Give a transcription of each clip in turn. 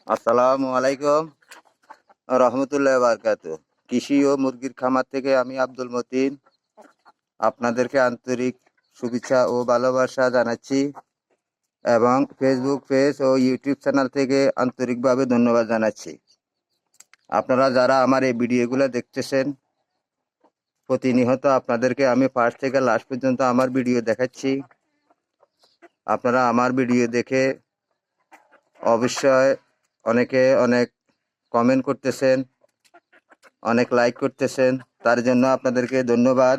আসসালামু আলাইকুম রহমতুল্লাহ বারকাতু। কৃষি ও মুরগির খামার থেকে আমি আব্দুল মতিন আপনাদেরকে আন্তরিক শুভেচ্ছা ও ভালোবাসা জানাচ্ছি এবং ফেসবুক পেজ ও ইউটিউব চ্যানেল থেকে আন্তরিকভাবে ধন্যবাদ জানাচ্ছি। আপনারা যারা আমার এই ভিডিওগুলো দেখতেছেন, প্রতিনিয়ত আপনাদেরকে আমি ফার্স্ট থেকে লাস্ট পর্যন্ত আমার ভিডিও দেখাচ্ছি। আপনারা আমার ভিডিও দেখে অবশ্যই অনেকে অনেক কমেন্ট করতেছেন, অনেক লাইক করতেছেন, তার জন্য আপনাদেরকে ধন্যবাদ।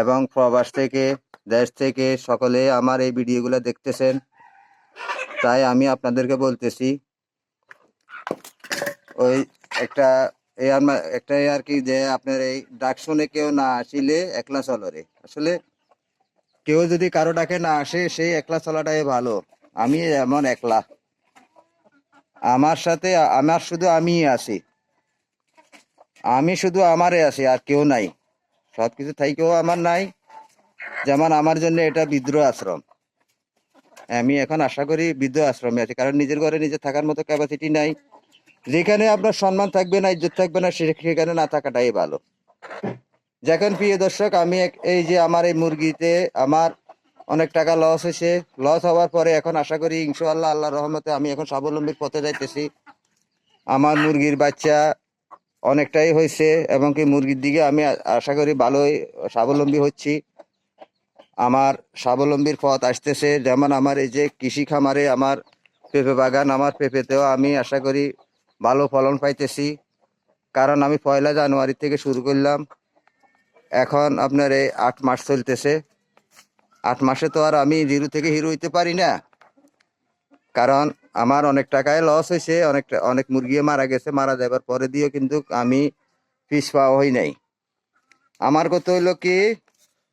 এবং প্রবাস থেকে, দেশ থেকে সকলে আমার এই ভিডিওগুলো দেখতেছেন, তাই আমি আপনাদেরকে বলতেছি ওই একটা একটাই আর কি, যে আপনার এই ডাক শুনে কেউ না আসিলে একলা চলরে। আসলে কেউ যদি কারো ডাকে না আসে, সেই একলা চলাটাই ভালো। আমি এমন একলা, আমার সাথে আমার শুধু আমিই আছি, আমি শুধু আমারে আছি, আর কেউ নাই। সবকিছু থাইকেও আমার নাই। যেমন আমার জন্য এটা বিদ্রোহ আশ্রম। আমি এখন আশা করি বৃদ্ধ আশ্রমে আছি, কারণ নিজের ঘরে নিজে থাকার মতো ক্যাপাসিটি নাই। যেখানে আপনার সম্মান থাকবে না, ইজ্জত থাকবে না, সেখানে না থাকাটাই ভালো। দেখেন প্রিয় দর্শক, আমি এই যে আমার এই মুরগিতে আমার অনেক টাকা লস হয়েছে। লস হওয়ার পরে এখন আশা করি ইনশাআল্লাহ আল্লাহর রহমতে আমি এখন স্বাবলম্বীর পথে যাইতেছি। আমার মুরগির বাচ্চা অনেকটাই হয়েছে এবং কি মুরগির দিকে আমি আশা করি ভালোই স্বাবলম্বী হচ্ছি। আমার স্বাবলম্বীর পথ আসতেছে। যেমন আমার এই যে কৃষি খামারে আমার পেঁপে বাগান, আমার পেঁপেতেও আমি আশা করি ভালো ফলন পাইতেছি, কারণ আমি 1 জানুয়ারি থেকে শুরু করলাম। এখন আপনার এই 8 মাস চলতেছে। 8 মাসে তো আর আমি জিরো থেকে হিরো হইতে পারি না, কারণ আমার অনেক টাকায় লস হয়েছে, অনেক মুরগি মারা গেছে। মারা যাবার পরে দিয়েও কিন্তু আমি পিছ পাওয়া হই নাই। আমার কথা হইলো কি,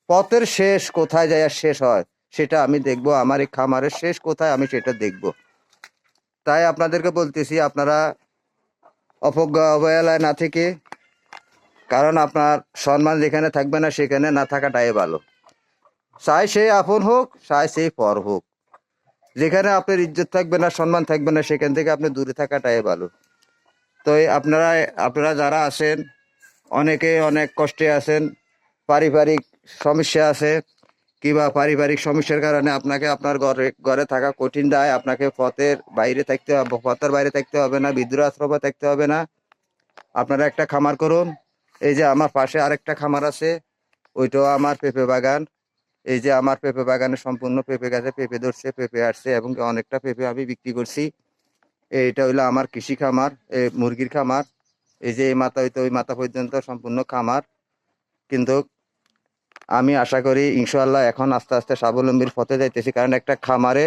পথের শেষ কোথায় যায় আর শেষ হয় সেটা আমি দেখব। আমার এই খামারের শেষ কোথায় আমি সেটা দেখব। তাই আপনাদেরকে বলতেছি, আপনারা অবজ্ঞা অবহেলায় না থেকে, কারণ আপনার সম্মান যেখানে থাকবে না সেখানে না থাকাটাই ভালো। চাই সে আপন হোক, চাই সে পর হোক, যেখানে আপনার ইজ্জত থাকবে না, সম্মান থাকবে না, সেখান থেকে আপনি দূরে থাকাটাই ভালো। তো আপনারা আপনারা যারা আছেন, অনেকে অনেক কষ্টে আছেন, পারিবারিক সমস্যা আছে, কিংবা পারিবারিক সমস্যার কারণে আপনাকে আপনার ঘরে ঘরে থাকা কঠিন দায়, আপনাকে পথের বাইরে থাকতে হবে। পথের বাইরে থাকতে হবে না, বিদ্রোহ আশ্রমে থাকতে হবে না। আপনারা একটা খামার করুন। এই যে আমার পাশে আরেকটা খামার আছে, ওইটাও আমার পেঁপে বাগান। এই যে আমার পেঁপে বাগানে সম্পূর্ণ পেঁপে গাছে পেঁপে ধরছে, পেঁপে আসছে এবং অনেকটা পেঁপে আমি বিক্রি করছি। এইটা হইলো আমার কৃষি খামার, মুরগির খামার। এই যে এই মাথা হইতে ওই মাথা পর্যন্ত সম্পূর্ণ খামার। কিন্তু আমি আশা করি ইনশাআল্লাহ এখন আস্তে আস্তে স্বাবলম্বীর পথে যাইতেছি, কারণ একটা খামারে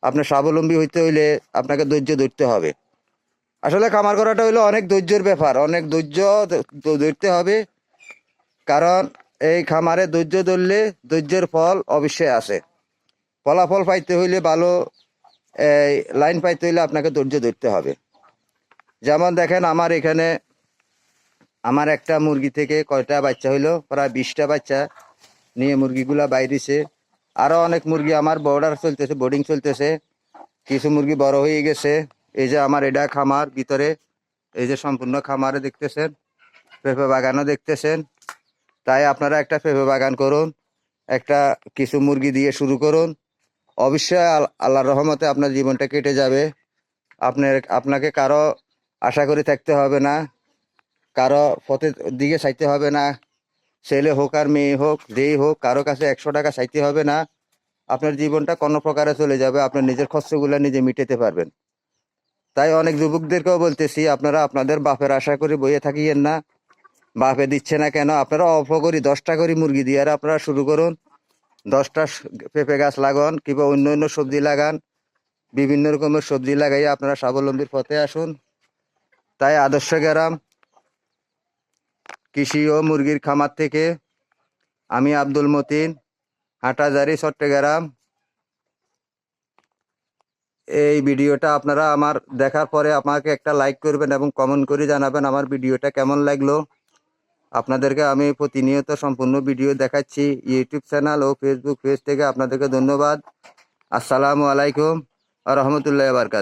আপনার স্বাবলম্বী হইতে হইলে আপনাকে ধৈর্য ধরতে হবে। আসলে খামার করাটা হইলো অনেক ধৈর্যের ব্যাপার, অনেক ধৈর্য ধরতে হবে। কারণ এই খামারে ধৈর্য ধরলে ধৈর্যের ফল অবশ্যই আছে। ফলাফল পাইতে হইলে ভালো, এই লাইন পাইতে হইলে আপনাকে ধৈর্য ধরতে হবে। যেমন দেখেন, আমার এখানে আমার একটা মুরগি থেকে কয়টা বাচ্চা হইলো, প্রায় 20টা বাচ্চা নিয়ে মুরগিগুলা বাইরেছে। আরো অনেক মুরগি আমার বর্ডার চলতেছে, বোর্ডিং চলতেছে। কিছু মুরগি বড় হয়ে গেছে। এই যে আমার এটা খামার ভিতরে, এই যে সম্পূর্ণ খামারে দেখতেছেন, পেঁপে বাগানও দেখতেছেন। তাই আপনারা একটা পেঁপে বাগান করুন, একটা কিছু মুরগি দিয়ে শুরু করুন। অবশ্যই আল্লাহর রহমতে আপনার জীবনটা কেটে যাবে। আপনাকে কারো আশা করে থাকতে হবে না, কারো পথের দিকে চাইতে হবে না। ছেলে হোক আর মেয়ে হোক, যেই হোক, কারো কাছে 100 টাকা চাইতে হবে না। আপনার জীবনটা কোনো প্রকারে চলে যাবে, আপনার নিজের খরচগুলো নিজে মিটাতে পারবেন। তাই অনেক যুবকদেরকেও বলতেছি, আপনারা আপনাদের বাপের আশা করে বইয়ে থাকিয়েন না। বাপে দিচ্ছে না কেন, আপনারা অল্প করে 10টা করে মুরগি দিয়ে আর আপনারা শুরু করুন। 10টা পেঁপে গাছ লাগান, কিংবা অন্য অন্য সবজি লাগান। বিভিন্ন রকমের সবজি লাগাইয়ে আপনারা স্বাবলম্বীর পথে আসুন। তাই আদর্শ গ্রাম কৃষি ও মুরগির খামার থেকে আমি আব্দুল মতিন, হাটাজারি, চট্টগ্রাম। এই ভিডিওটা আপনারা আমার দেখার পরে আমাকে একটা লাইক করবেন এবং কমেন্ট করে জানাবেন আমার ভিডিওটা কেমন লাগলো। আপনাদেরকে আমি প্রতিনিয়ত সম্পূর্ণ ভিডিও দেখাচ্ছি ইউটিউব চ্যানেল ও ফেসবুক পেজ থেকে। আপনাদেরকে ধন্যবাদ। আসসালামু আলাইকুম ওয়া রাহমাতুল্লাহি ওয়া বারাকাতুহু।